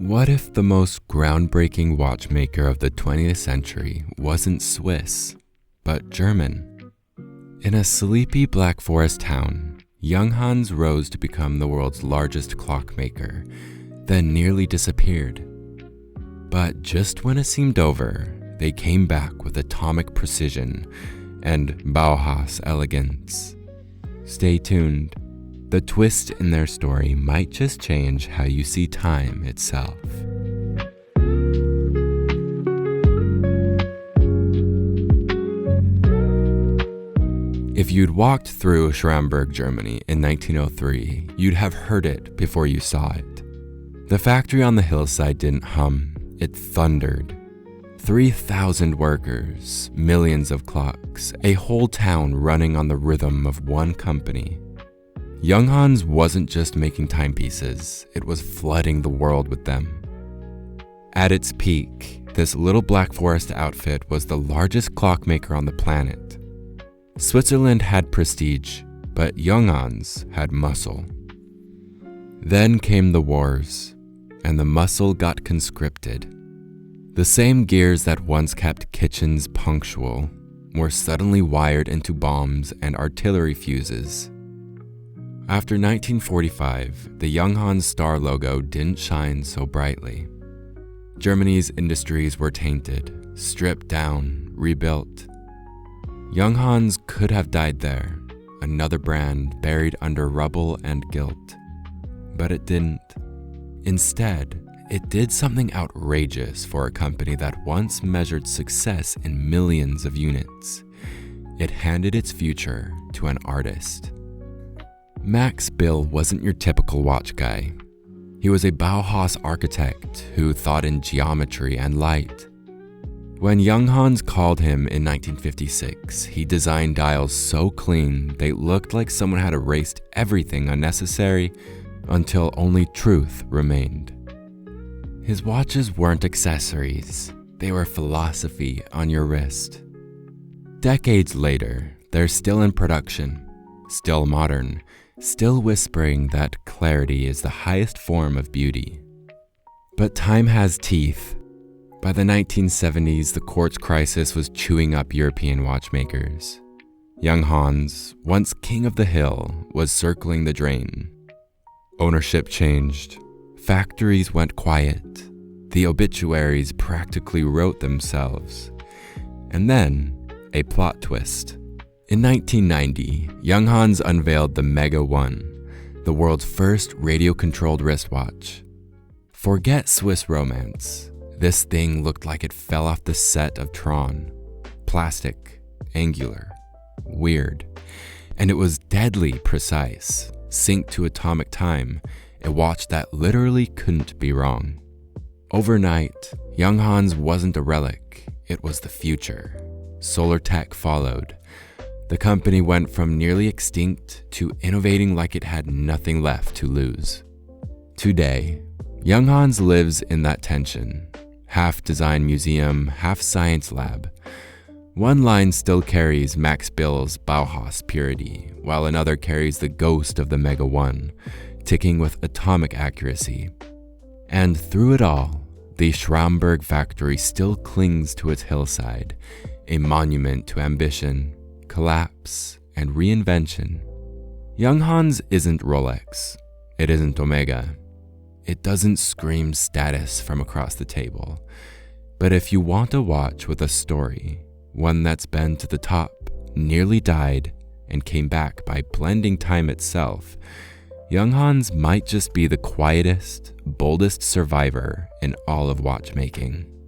What if the most groundbreaking watchmaker of the 20th century wasn't Swiss, but German? In a sleepy Black Forest town, Junghans rose to become the world's largest clockmaker, then nearly disappeared. But just when it seemed over, they came back with atomic precision and Bauhaus elegance. Stay tuned. The twist in their story might just change how you see time itself. If you'd walked through Schramberg, Germany in 1903, you'd have heard it before you saw it. The factory on the hillside didn't hum, it thundered. 3,000 workers, millions of clocks, a whole town running on the rhythm of one company. Junghans wasn't just making timepieces, it was flooding the world with them. At its peak, this little Black Forest outfit was the largest clockmaker on the planet. Switzerland had prestige, but Junghans had muscle. Then came the wars, and the muscle got conscripted. The same gears that once kept kitchens punctual were suddenly wired into bombs and artillery fuses. After 1945, the Junghans star logo didn't shine so brightly. Germany's industries were tainted, stripped down, rebuilt. Junghans could have died there, another brand buried under rubble and guilt. But it didn't. Instead, it did something outrageous for a company that once measured success in millions of units. It handed its future to an artist. Max Bill wasn't your typical watch guy. He was a Bauhaus architect who thought in geometry and light. When Junghans called him in 1956, he designed dials so clean they looked like someone had erased everything unnecessary until only truth remained. His watches weren't accessories, they were philosophy on your wrist. Decades later, they're still in production, still modern, still whispering that clarity is the highest form of beauty. But time has teeth. By the 1970s, the quartz crisis was chewing up European watchmakers. Junghans, once king of the hill, was circling the drain. Ownership changed. Factories went quiet. The obituaries practically wrote themselves. And then, a plot twist. In 1990, Junghans unveiled the Mega 1, the world's first radio-controlled wristwatch. Forget Swiss romance. This thing looked like it fell off the set of Tron. Plastic, angular, weird. And it was deadly precise, synced to atomic time, a watch that literally couldn't be wrong. Overnight, Junghans wasn't a relic, it was the future. Solar tech followed. The company went from nearly extinct to innovating like it had nothing left to lose. Today, Junghans lives in that tension, half design museum, half science lab. One line still carries Max Bill's Bauhaus purity, while another carries the ghost of the Mega 1, ticking with atomic accuracy. And through it all, the Schramberg factory still clings to its hillside, a monument to ambition, collapse, and reinvention. Junghans isn't Rolex. It isn't Omega. It doesn't scream status from across the table. But if you want a watch with a story, one that's been to the top, nearly died, and came back by blending time itself, Junghans might just be the quietest, boldest survivor in all of watchmaking.